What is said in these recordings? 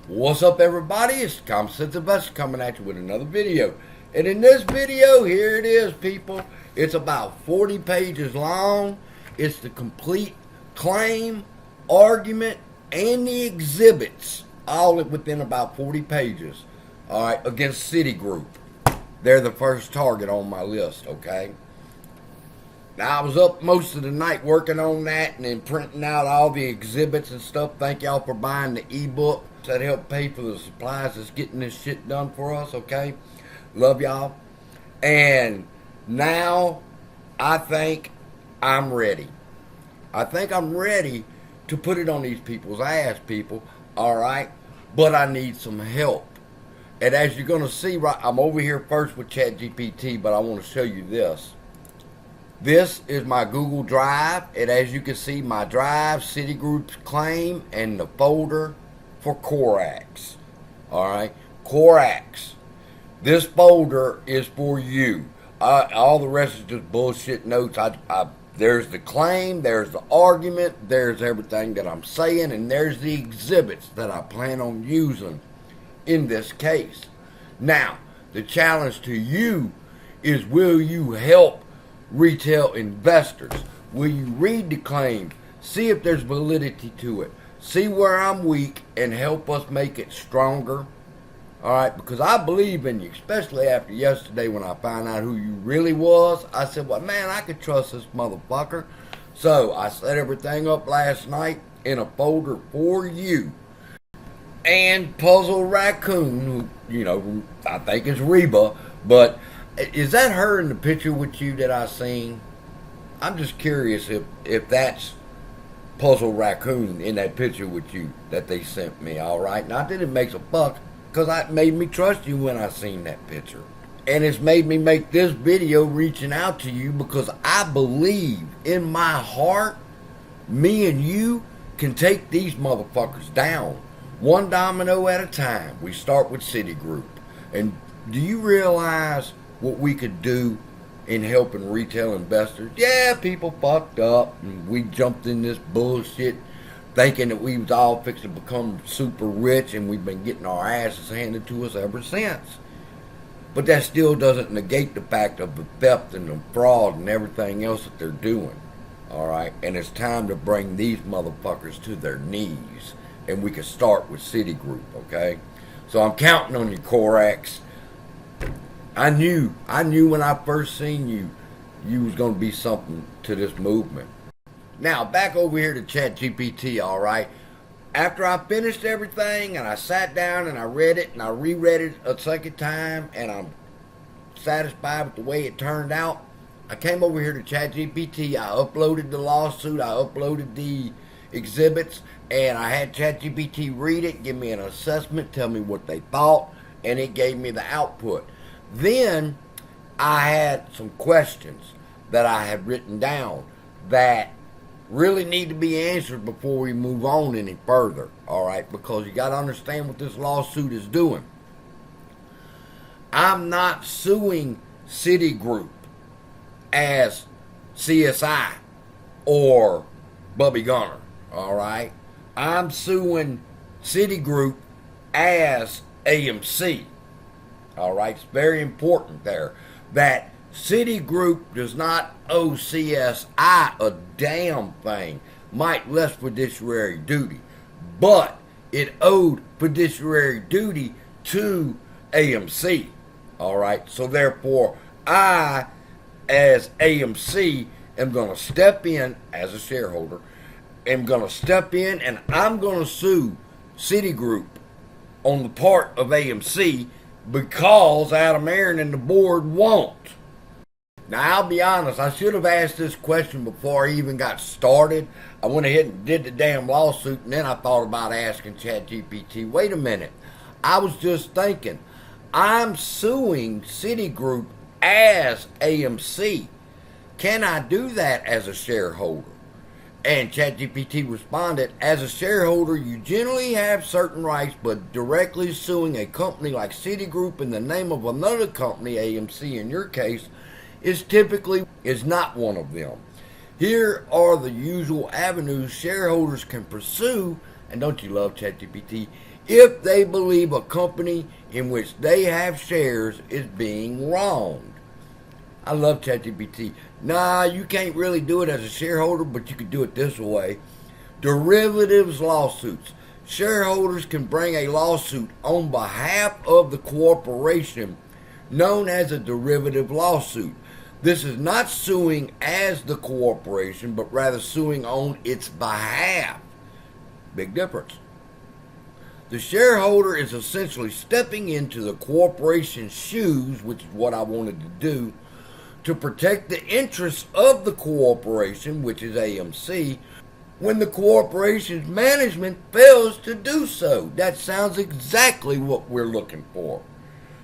What's up, everybody? It's the Common Sense Investor coming at you with another video. And in this video, here it is, people. It's about 40 pages long. It's the complete claim, argument, and the exhibits, all within about 40 pages. All right, against Citigroup. They're the first target on my list, okay? Now, I was up most of the night working on that and then printing out all the exhibits and stuff. Thank y'all for buying the ebook. That helped pay for the supplies that's getting this shit done for us, okay? Love y'all. And now I think I'm ready. I think I'm ready to put it on these people's ass, people, all right? But I need some help. And as you're going to see, right, I'm over here first with ChatGPT, but I want to show you this. This is my Google Drive, and as you can see, my drive, Citigroup's claim, and the folder for Corax. Alright, Corax. This folder is for you. All the rest is just bullshit notes. There's the claim, there's the argument, there's everything that I'm saying, and there's the exhibits that I plan on using in this case. Now, the challenge to you is, will you help retail investors? Will you read the claim, see if there's validity to it, see where I'm weak, and help us make it stronger? Alright, because I believe in you, especially after yesterday when I found out who you really was. I said, well, man, I could trust this motherfucker. So I set everything up last night in a folder for you. And Puzzle Raccoon, who, I think is Reba, but is that her in the picture with you that I seen? I'm just curious if that's Puzzle Raccoon in that picture with you that they sent me, alright? Not that it makes a buck, because it made me trust you when I seen that picture. And it's made me make this video reaching out to you because I believe in my heart, me and you can take these motherfuckers down. One domino at a time. We start with Citigroup. And do you realize what we could do in helping retail investors? Yeah, people fucked up and we jumped in this bullshit thinking that we was all fixed to become super rich, and we've been getting our asses handed to us ever since. But that still doesn't negate the fact of the theft and the fraud and everything else that they're doing. Alright? And it's time to bring these motherfuckers to their knees. And we can start with Citigroup, okay? So I'm counting on you, Corax. I knew when I first seen you, you was going to be something to this movement. Now, back over here to ChatGPT, all right? After I finished everything and I sat down and I read it and I reread it a second time and I'm satisfied with the way it turned out, I came over here to ChatGPT. I uploaded the lawsuit. I uploaded the exhibits, and I had ChatGPT read it, give me an assessment, tell me what they thought, and it gave me the output. Then I had some questions that I had written down that really need to be answered before we move on any further, alright? Because you got to understand what this lawsuit is doing. I'm not suing Citigroup as CSI or Bubby Gunner, alright? I'm suing Citigroup as AMC. Alright, it's very important there that Citigroup does not owe CSI a damn thing, might less fiduciary duty, but it owed fiduciary duty to AMC. Alright, so therefore I, as AMC, am going to step in as a shareholder, am going to step in and I'm going to sue Citigroup on the part of AMC because Adam Aaron and the board won't. Now, I'll be honest, I should have asked this question before I even got started. I went ahead and did the damn lawsuit, and then I thought about asking ChatGPT, wait a minute, I was just thinking, I'm suing Citigroup as AMC. Can I do that as a shareholder? And ChatGPT responded, as a shareholder, you generally have certain rights, but directly suing a company like Citigroup in the name of another company, AMC in your case, is not one of them. Here are the usual avenues shareholders can pursue, and don't you love ChatGPT, if they believe a company in which they have shares is being wronged. I love ChatGPT. Nah, you can't really do it as a shareholder, but you could do it this way. Derivatives lawsuits. Shareholders can bring a lawsuit on behalf of the corporation known as a derivative lawsuit. This is not suing as the corporation, but rather suing on its behalf. Big difference. The shareholder is essentially stepping into the corporation's shoes, which is what I wanted to do, to protect the interests of the corporation, which is AMC, when the corporation's management fails to do so. That sounds exactly what we're looking for.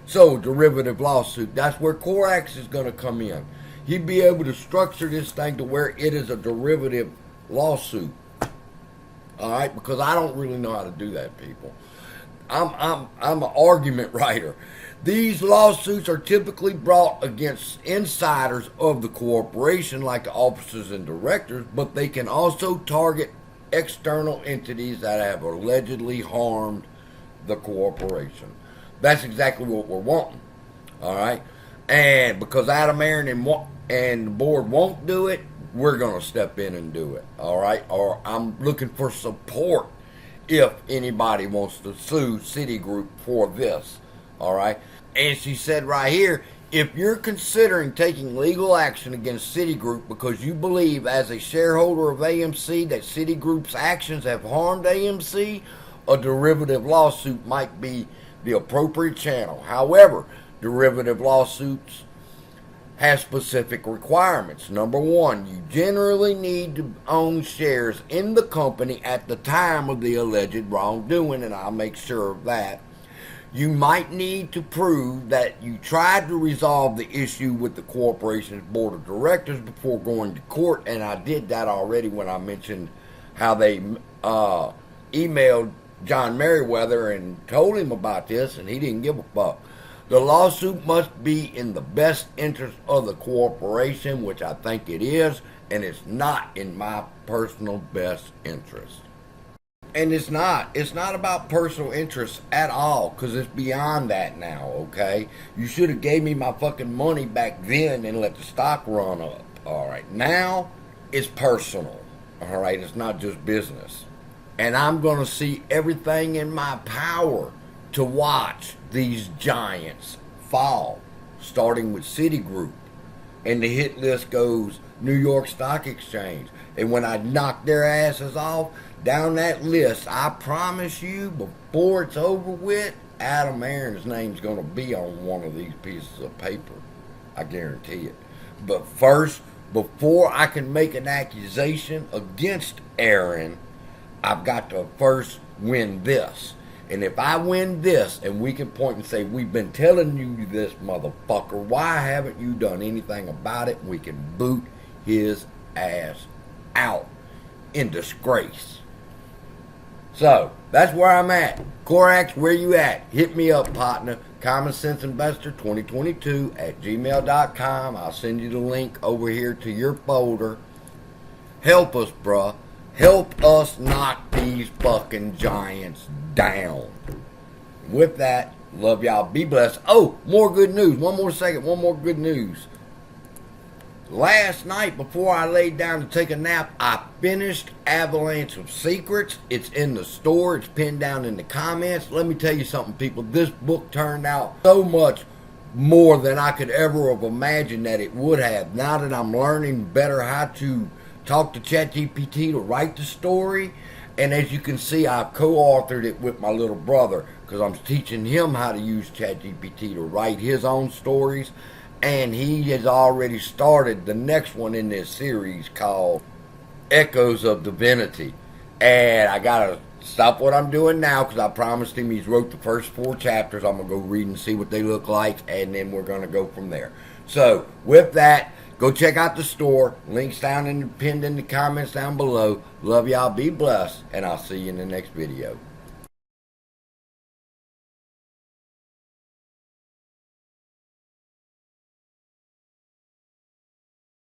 So, derivative lawsuit, that's where Corax is going to come in. He'd be able to structure this thing to where it is a derivative lawsuit. Alright, because I don't really know how to do that, people. I'm an argument writer. These lawsuits are typically brought against insiders of the corporation, like the officers and directors, but they can also target external entities that have allegedly harmed the corporation. That's exactly what we're wanting. All right? And because Adam Aaron and the board won't do it, we're going to step in and do it. All right? Or I'm looking for support if anybody wants to sue Citigroup for this. All right? And she said right here, if you're considering taking legal action against Citigroup because you believe as a shareholder of AMC that Citigroup's actions have harmed AMC, a derivative lawsuit might be the appropriate channel. However, derivative lawsuits have specific requirements. Number one, you generally need to own shares in the company at the time of the alleged wrongdoing, and I'll make sure of that. You might need to prove that you tried to resolve the issue with the corporation's board of directors before going to court, and I did that already when I mentioned how they emailed John Merriweather and told him about this, and he didn't give a fuck. The lawsuit must be in the best interest of the corporation, which I think it is, and it's not in my personal best interest. And it's not about personal interest at all, because it's beyond that now, okay? You should have gave me my fucking money back then and let the stock run up, all right? Now, it's personal, all right? It's not just business. And I'm going to see everything in my power to watch these giants fall, starting with Citigroup. And the hit list goes New York Stock Exchange. And when I knock their asses off, down that list, I promise you, before it's over with, Adam Aaron's name's going to be on one of these pieces of paper. I guarantee it. But first, before I can make an accusation against Aaron, I've got to first win this. And if I win this, and we can point and say, we've been telling you this, motherfucker, why haven't you done anything about it? We can boot his ass out in disgrace. So, that's where I'm at. Corax, where you at? Hit me up, partner. CommonSenseInvestor2022@gmail.com. I'll send you the link over here to your folder. Help us, bruh. Help us knock these fucking giants down. With that, love y'all. Be blessed. Oh, more good news. One more good news. Last night, before I laid down to take a nap, I finished Avalanche of Secrets. It's in the store. It's pinned down in the comments. Let me tell you something, people. This book turned out so much more than I could ever have imagined that it would have. Now that I'm learning better how to talk to ChatGPT to write the story, and as you can see, I've co-authored it with my little brother because I'm teaching him how to use ChatGPT to write his own stories. And he has already started the next one in this series called Echoes of Divinity. And I got to stop what I'm doing now because I promised him he's wrote the first 4 chapters. I'm going to go read and see what they look like, and then we're going to go from there. So, with that, go check out the store. Links pinned in the comments down below. Love y'all. Be blessed, and I'll see you in the next video.